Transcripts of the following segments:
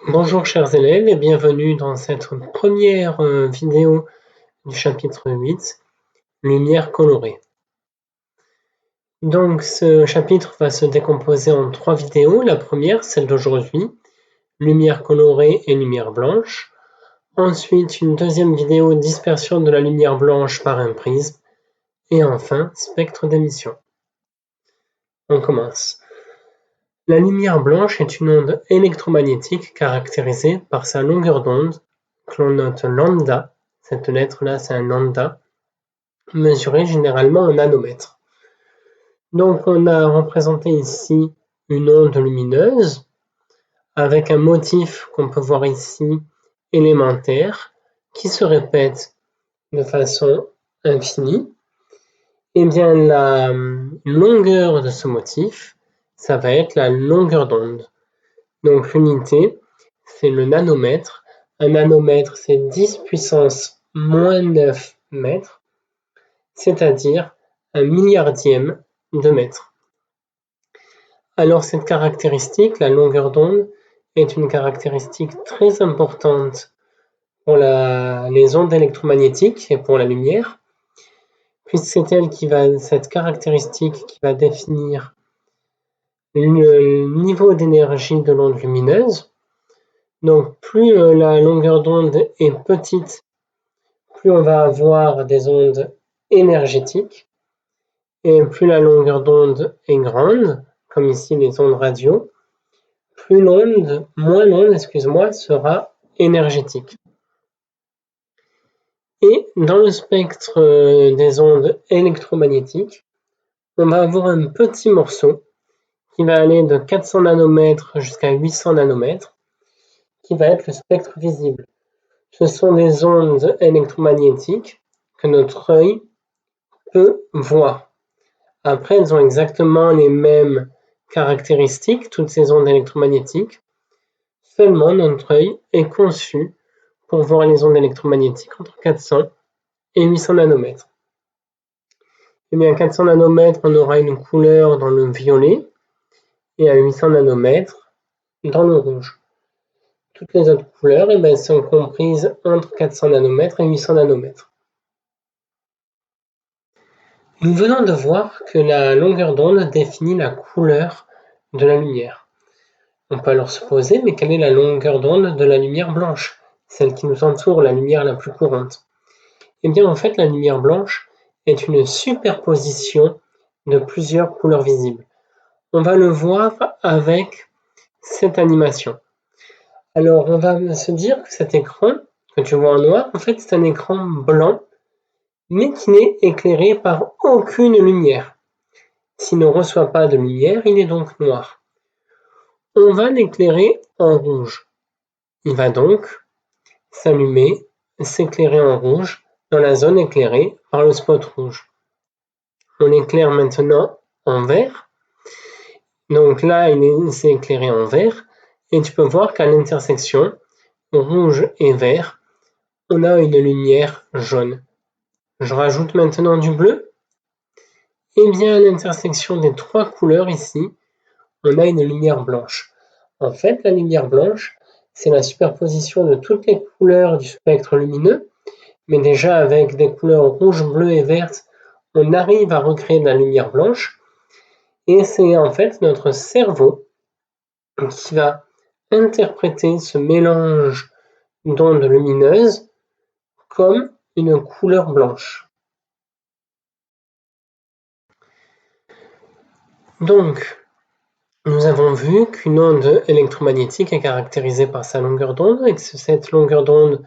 Bonjour chers élèves et bienvenue dans cette première vidéo du chapitre 8, Lumière colorée. Donc ce chapitre va se décomposer en 3 vidéos. La première, celle d'aujourd'hui, lumière colorée et lumière blanche. Ensuite, une deuxième vidéo, dispersion de la lumière blanche par un prisme. Et enfin, spectre d'émission. On commence. La lumière blanche est une onde électromagnétique caractérisée par sa longueur d'onde, que l'on note lambda. Cette lettre-là, c'est un lambda, mesuré généralement en nanomètres. Donc on a représenté ici une onde lumineuse avec un motif qu'on peut voir ici élémentaire qui se répète de façon infinie. Et bien la longueur de ce motif, ça va être la longueur d'onde. Donc l'unité, c'est le nanomètre. Un nanomètre, c'est 10 puissance moins 9 mètres, c'est-à-dire un milliardième de mètre. Alors cette caractéristique, la longueur d'onde, est une caractéristique très importante pour les ondes électromagnétiques et pour la lumière, puisque c'est cette caractéristique qui va définir le niveau d'énergie de l'onde lumineuse. Donc plus la longueur d'onde est petite, plus on va avoir des ondes énergétiques, et plus la longueur d'onde est grande, comme ici les ondes radio, moins l'onde sera énergétique. Et dans le spectre des ondes électromagnétiques, on va avoir un petit morceau qui va aller de 400 nanomètres jusqu'à 800 nanomètres, qui va être le spectre visible. Ce sont des ondes électromagnétiques que notre œil peut voir. Après, elles ont exactement les mêmes caractéristiques, toutes ces ondes électromagnétiques. Seulement, notre œil est conçu pour voir les ondes électromagnétiques entre 400 et 800 nanomètres. Et bien, à 400 nanomètres, on aura une couleur dans le violet, et à 800 nanomètres, dans le rouge. Toutes les autres couleurs sont comprises entre 400 nanomètres et 800 nanomètres. Nous venons de voir que la longueur d'onde définit la couleur de la lumière. On peut alors se poser, mais quelle est la longueur d'onde de la lumière blanche, celle qui nous entoure, la lumière la plus courante? Eh bien, en fait, la lumière blanche est une superposition de plusieurs couleurs visibles. On va le voir avec cette animation. Alors, on va se dire que cet écran que tu vois en noir, en fait, c'est un écran blanc, mais qui n'est éclairé par aucune lumière. S'il ne reçoit pas de lumière, il est donc noir. On va l'éclairer en rouge. Il va donc s'allumer, s'éclairer en rouge dans la zone éclairée par le spot rouge. On l'éclaire maintenant en vert. Donc là, il s'est éclairé en vert. Et tu peux voir qu'à l'intersection rouge et vert, on a une lumière jaune. Je rajoute maintenant du bleu. Et bien à l'intersection des 3 couleurs ici, on a une lumière blanche. En fait, la lumière blanche, c'est la superposition de toutes les couleurs du spectre lumineux, mais déjà avec des couleurs rouge, bleu et verte, on arrive à recréer de la lumière blanche. Et c'est en fait notre cerveau qui va interpréter ce mélange d'ondes lumineuses comme une couleur blanche. Donc, nous avons vu qu'une onde électromagnétique est caractérisée par sa longueur d'onde et que c'est cette longueur d'onde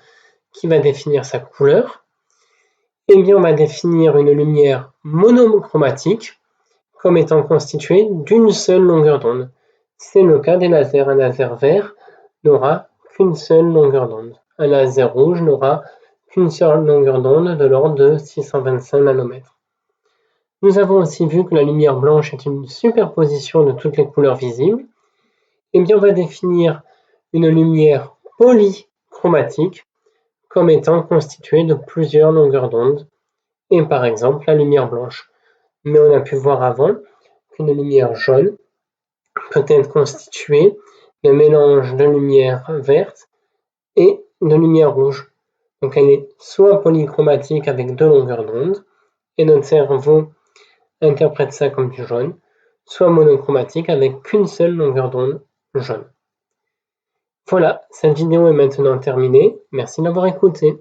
qui va définir sa couleur. Eh bien, on va définir une lumière monochromatique comme étant constituée d'une seule longueur d'onde. C'est le cas des lasers. Un laser vert n'aura qu'une seule longueur d'onde. Un laser rouge n'aura qu'une seule longueur d'onde de l'ordre de 625 nanomètres. Nous avons aussi vu que la lumière blanche est une superposition de toutes les couleurs visibles. Eh bien, on va définir une lumière polychromatique comme étant constituée de plusieurs longueurs d'onde, et par exemple la lumière blanche. Mais on a pu voir avant qu'une lumière jaune peut être constituée le mélange de lumière verte et de lumière rouge. Donc elle est soit polychromatique avec 2 longueurs d'onde, et notre cerveau interprète ça comme du jaune, soit monochromatique avec qu'une seule longueur d'onde jaune. Voilà, cette vidéo est maintenant terminée. Merci d'avoir écouté.